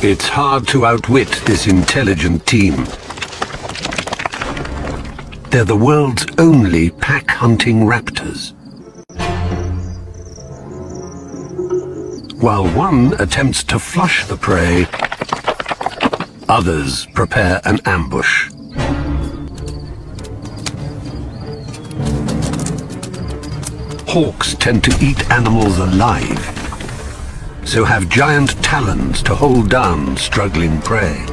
It's hard to outwit this intelligent team. They're the world's only pack-hunting raptors. While one attempts to flush the prey, others prepare an ambush. Hawks tend to eat animals alive, so have giant talons to hold down struggling prey.